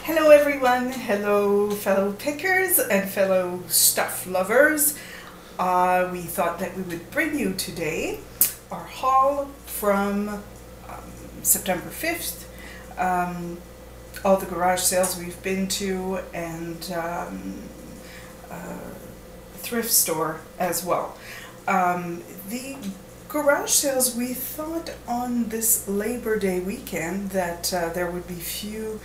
Hello everyone, hello fellow pickers and fellow stuff lovers. We thought that we would bring you today our haul from September 5th, all the garage sales we've been to, and thrift store as well. The garage sales, we thought on this Labor Day weekend that there would be few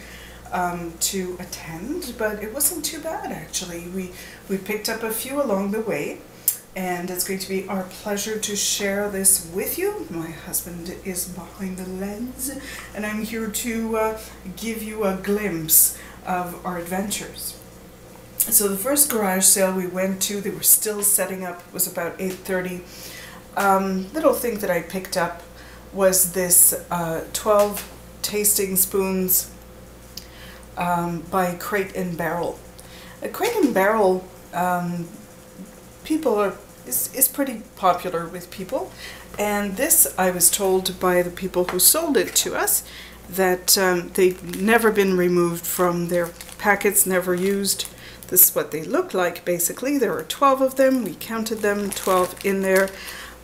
to attend, but it wasn't too bad actually. We picked up a few along the way, and it's going to be our pleasure to share this with you. My husband is behind the lens, and I'm here to give you a glimpse of our adventures. So the first garage sale we went to, they were still setting up, it was about 8:30. Little thing that I picked up was this 12 tasting spoons by Crate and Barrel. Crate and Barrel is pretty popular with people, and this, I was told by the people who sold it to us, that they've never been removed from their packets, never used. This is what they look like basically. There are 12 of them. We counted them, 12 in there.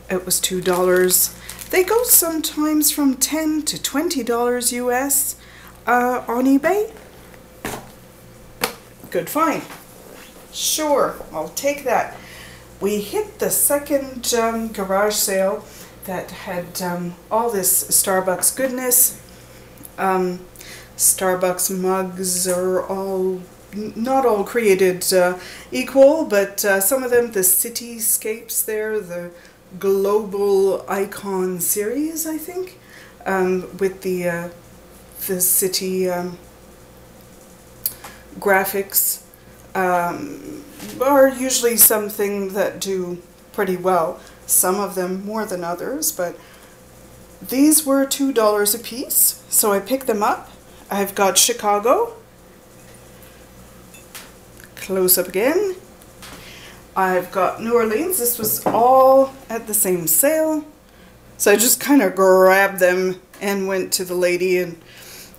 It was $2. They go sometimes from $10 to $20 US on eBay. Good find. Sure, I'll take that. We hit the second garage sale that had all this Starbucks goodness. Starbucks mugs are all, not all created equal, but some of them, the cityscapes there, the global icon series, I think, with the city graphics are usually something that do pretty well. Some of them more than others, but these were $2 a piece, so I picked them up. I've got Chicago, close up again. I've got New Orleans. This was all at the same sale, so I just kind of grabbed them and went to the lady and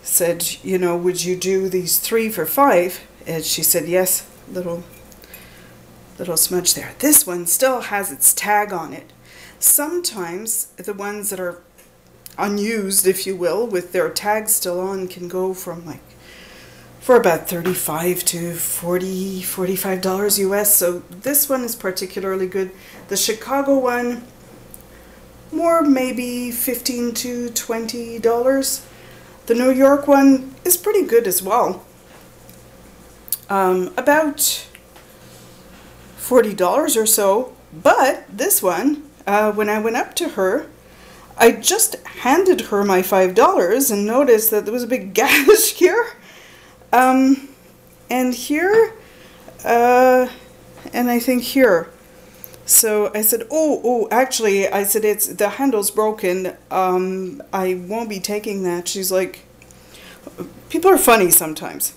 said, you know, would you do these 3 for $5? And she said yes. Little smudge there. This one still has its tag on it. Sometimes the ones that are unused, if you will, with their tag still on, can go from like for about $35 to $40, $45 US. So this one is particularly good. The Chicago one, more maybe $15 to $20. The New York one is pretty good as well. About $40 or so. But this one, when I went up to her, I just handed her my $5 and noticed that there was a big gash here. And here, and I think here. So I said, oh, actually, I said, the handle's broken. I won't be taking that. She's like, people are funny sometimes.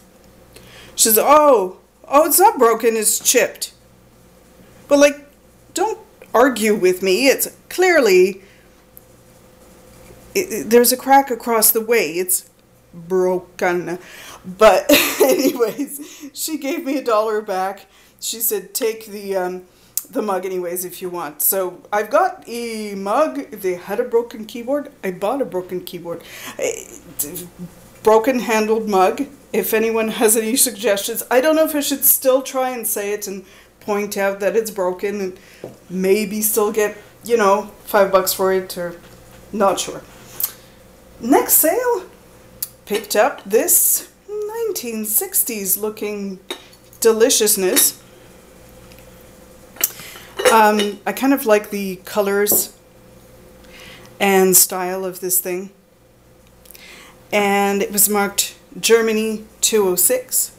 She says, oh, it's not broken, it's chipped. But like, don't argue with me. It's clearly, there's a crack across the way. It's broken. But anyways, she gave me $1 back. She said, take the mug anyways if you want. So I've got a mug. They had a broken keyboard. I bought a broken keyboard. Broken handled mug. If anyone has any suggestions, I don't know if I should still try and say it and point out that it's broken and maybe still get, you know, $5 for it, or not sure. Next sale, picked up this 1960s looking deliciousness. I kind of like the colors and style of this thing. And it was marked Germany 206.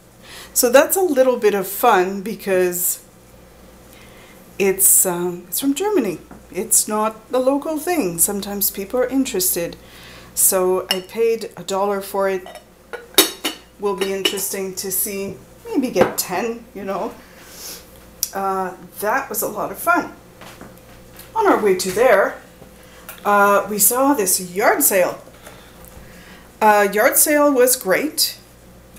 So that's a little bit of fun because it's from Germany. It's not a local thing. Sometimes people are interested. So I paid $1 for it. Will be interesting to see, maybe get 10, you know. That was a lot of fun. On our way to there, we saw this yard sale. Yard sale was great.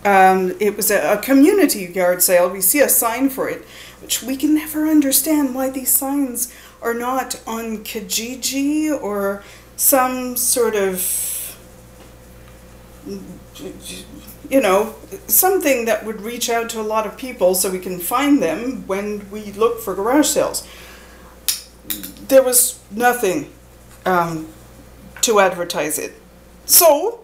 It was a community yard sale. We see a sign for it, which we can never understand why these signs are not on Kijiji or some sort of, you know, something that would reach out to a lot of people so we can find them when we look for garage sales. There was nothing to advertise it. So,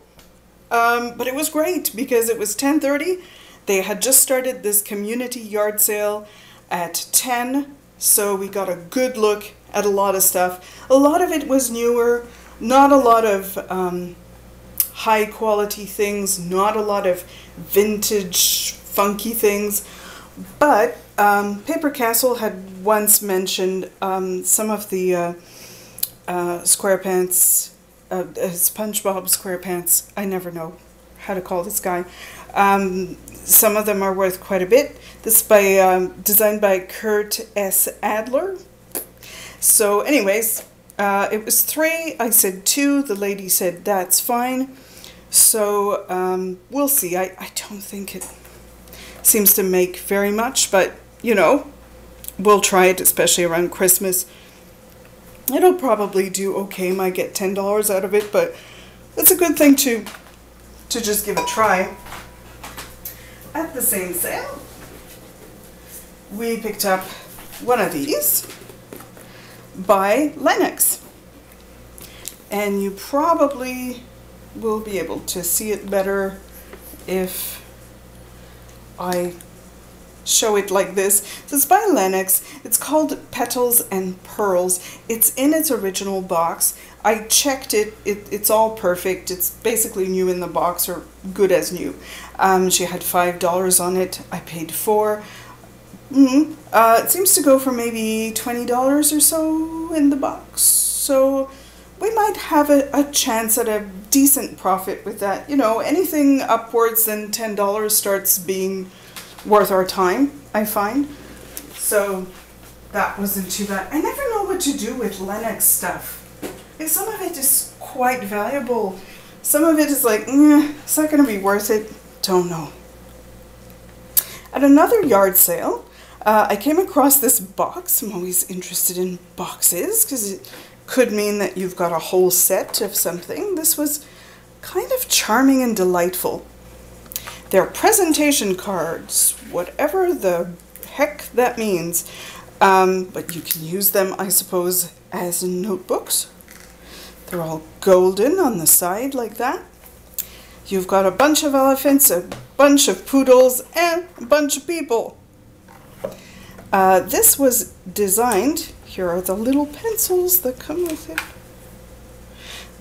but it was great because it was 10:30. They had just started this community yard sale at 10, so we got a good look at a lot of stuff. A lot of it was newer, not a lot of high quality things, not a lot of vintage funky things, but Paper Castle had once mentioned some of the SquarePants, SpongeBob SquarePants, I never know how to call this guy. Some of them are worth quite a bit. This is by designed by Kurt S. Adler. So anyways, it was 3, I said 2, the lady said that's fine. So we'll see. I don't think it seems to make very much, but you know, we'll try it, especially around Christmas. It'll probably do okay. Might get $10 out of it, but it's a good thing to just give a try. At the same sale, we picked up one of these by Lenox, and you probably will be able to see it better if I show it like this. So it's by Lenox. It's called Petals and Pearls. It's in its original box. I checked it. It's all perfect. It's basically new in the box, or good as new. She had $5 on it. I paid $4. It seems to go for maybe $20 or so in the box. So we might have a chance at a decent profit with that. You know, anything upwards than $10 starts being worth our time, I find. So that wasn't too bad. I never know what to do with Lenox stuff. Some of it is quite valuable. Some of it is like, it's not going to be worth it. Don't know. At another yard sale, I came across this box. I'm always interested in boxes because it could mean that you've got a whole set of something. This was kind of charming and delightful. They're presentation cards, whatever the heck that means. But you can use them, I suppose, as notebooks. They're all golden on the side like that. You've got a bunch of elephants, a bunch of poodles, and a bunch of people. This was designed, here are the little pencils that come with it,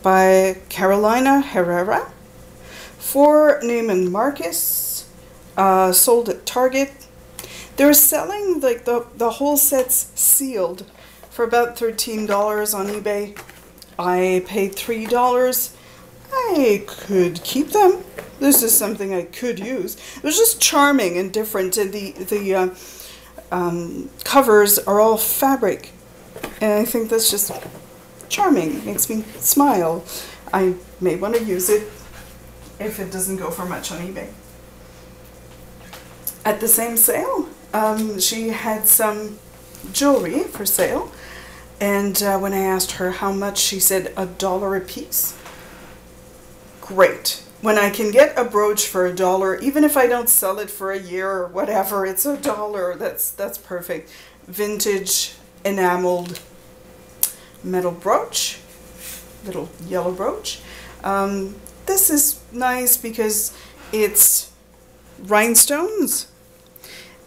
by Carolina Herrera for Neiman Marcus, sold at Target. They're selling like the whole sets sealed for about $13 on eBay. I paid $3. I could keep them. This is something I could use. It was just charming and different, and the covers are all fabric, and I think that's just charming. It makes me smile. I may want to use it if it doesn't go for much on eBay. At the same sale, she had some jewelry for sale, and when I asked her how much, she said $1 a piece. Great. When I can get a brooch for $1, even if I don't sell it for a year or whatever, it's $1. That's perfect. Vintage enameled metal brooch, little yellow brooch. This is nice because it's rhinestones,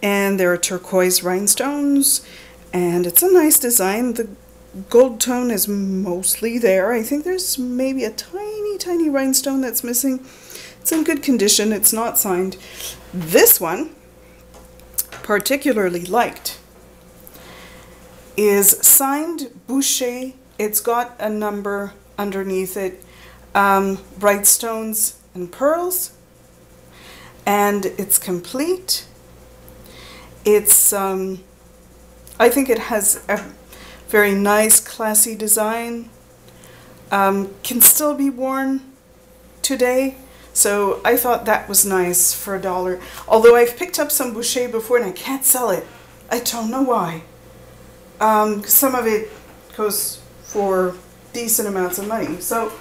and there are turquoise rhinestones, and it's a nice design. The gold tone is mostly there. I think there's maybe a tiny rhinestone that's missing. It's in good condition. It's not signed. This one, particularly liked, is signed Boucher. It's got a number underneath it. Bright stones and pearls, and it's complete. It's I think it has a very nice, classy design. Can still be worn today, So I thought that was nice for $1. Although I've picked up some Boucher before and I can't sell it. I don't know why. Some of it goes for decent amounts of money. So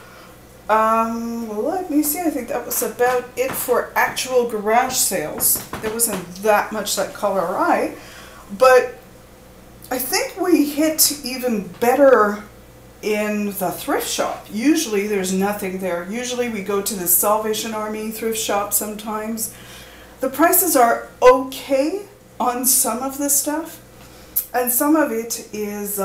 let me see, I think that was about it for actual garage sales. There wasn't that much that caught our eye, but I think we hit even better in the thrift shop. Usually there's nothing there. Usually we go to the Salvation Army thrift shop sometimes. The prices are okay on some of the stuff, and some of it is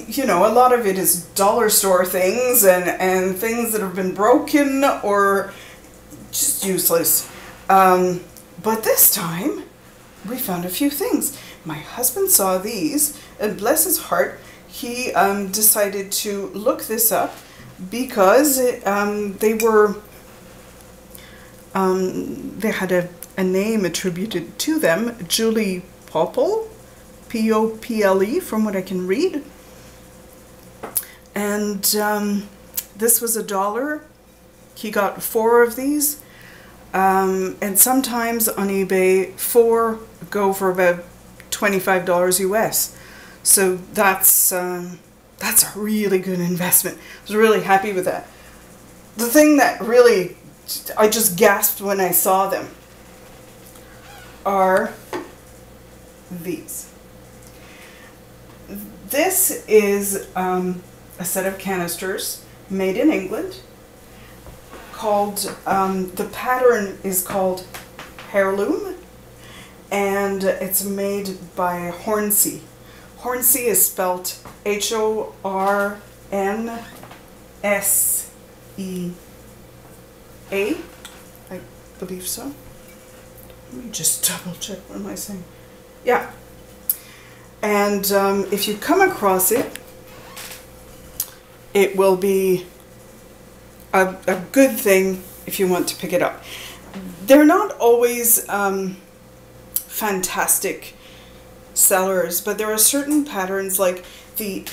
you know, a lot of it is dollar store things and things that have been broken or just useless. But this time we found a few things. My husband saw these, and bless his heart, he decided to look this up because they had a name attributed to them, Julie Pople, P-O-P-L-E, from what I can read. And this was $1. He got 4 of these, and sometimes on eBay 4 go for about $25 US. So that's a really good investment. I was really happy with that. The thing that really I just gasped when I saw them are these. This is a set of canisters made in England called, the pattern is called Heirloom, and it's made by Hornsey. Hornsey is spelt H-O-R-N-S-E-A, I believe so. Let me just double check, what am I saying? Yeah. And if you come across it, it will be a good thing if you want to pick it up. They're not always fantastic sellers, but there are certain patterns, like the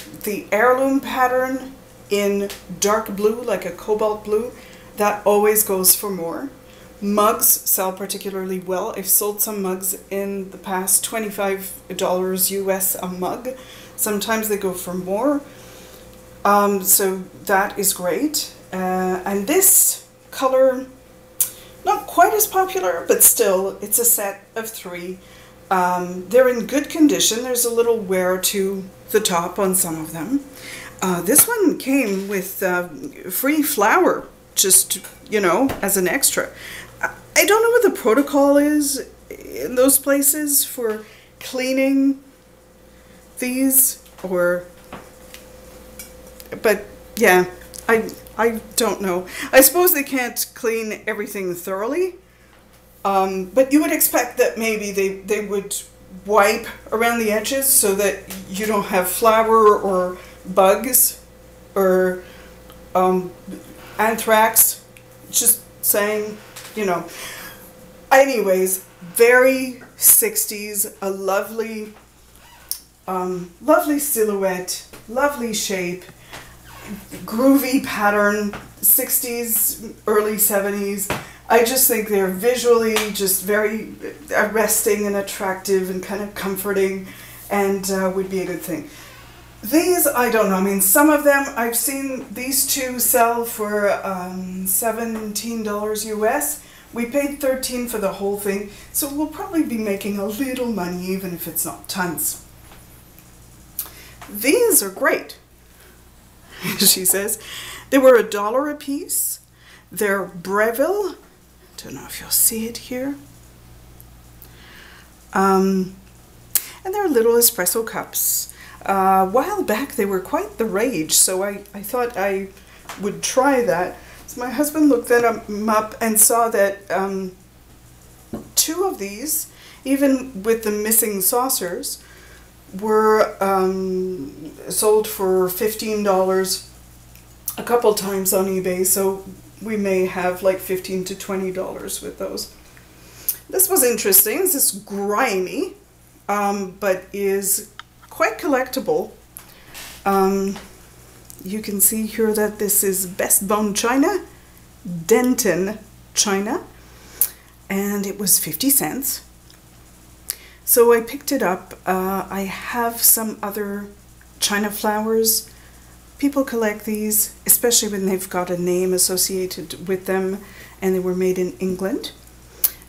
heirloom pattern in dark blue, like a cobalt blue, that always goes for more. Mugs sell particularly well. I've sold some mugs in the past, $25 US a mug. Sometimes they go for more. So that is great. And this color, not quite as popular, but still, it's a set of 3. They're in good condition. There's a little wear to the top on some of them. This one came with free flour, just, you know, as an extra. I don't know what the protocol is in those places for cleaning these, but yeah, I don't know. I suppose they can't clean everything thoroughly, but you would expect that maybe they would wipe around the edges so that you don't have flour or bugs or anthrax. Just saying, you know. Anyways, very 60s, a lovely, lovely silhouette, lovely shape, groovy pattern, 60s, early 70s. I just think they're visually just very arresting and attractive and kind of comforting, and would be a good thing. These, I don't know, I mean, some of them, I've seen these 2 sell for $17 US. We paid $13 for the whole thing, so we'll probably be making a little money, even if it's not tons. These are great, she says. They were $1 a piece. They're Breville. Don't know if you'll see it here. And they're little espresso cups. A while back they were quite the rage, so I thought I would try that. So my husband looked them up and saw that 2 of these, even with the missing saucers, were sold for $15 a couple times on eBay, so we may have like $15 to $20 with those. This was interesting. This is grimy, but is quite collectible. You can see here that this is Best Bone China, Denton China, and it was 50 cents. So I picked it up. I have some other China flowers. People collect these, especially when they've got a name associated with them and they were made in England.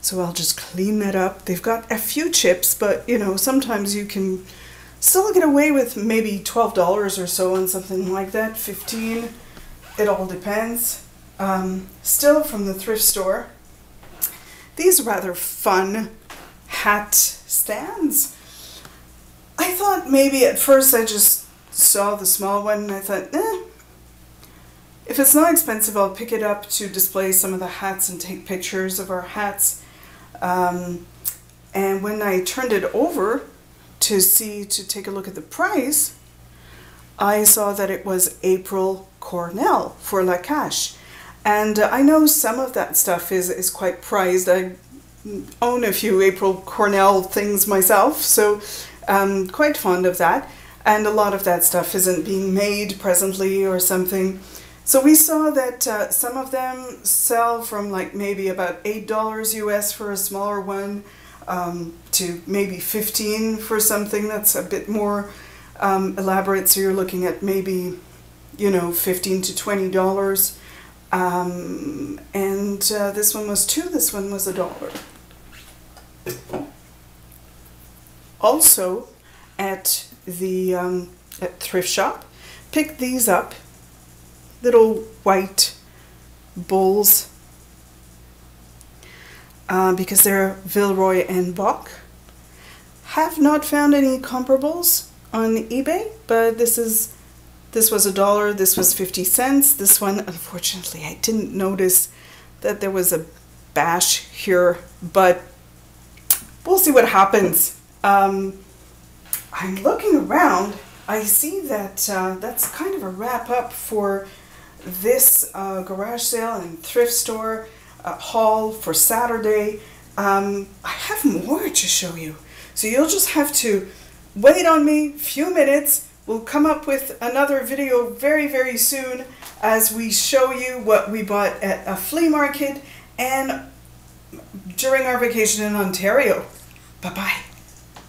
So I'll just clean that up. They've got a few chips, but you know, sometimes you can still get away with maybe $12 or so on something like that, 15. It all depends. Still from the thrift store. These rather fun hat stands. I thought maybe at first I just saw the small one and I thought, if it's not expensive, I'll pick it up to display some of the hats and take pictures of our hats. And when I turned it over to take a look at the price, I saw that it was April Cornell for La Cache. And I know some of that stuff is quite prized. I own a few April Cornell things myself, so quite fond of that. And a lot of that stuff isn't being made presently or something. So we saw that some of them sell from like maybe about $8 US for a smaller one to maybe 15 for something that's a bit more elaborate. So you're looking at maybe, you know, $15 to $20. And this one was $2, this one was $1. Also at the at thrift shop, picked these up, little white bowls, because they're Villeroy and Boch. Have not found any comparables on eBay, but this was $1, this was 50 cents. This one, unfortunately, I didn't notice that there was a bash here, but we'll see what happens. I'm looking around. I see that that's kind of a wrap up for this garage sale and thrift store haul for Saturday. I have more to show you, so you'll just have to wait on me a few minutes. We'll come up with another video very, very soon as we show you what we bought at a flea market and during our vacation in Ontario. Bye-bye.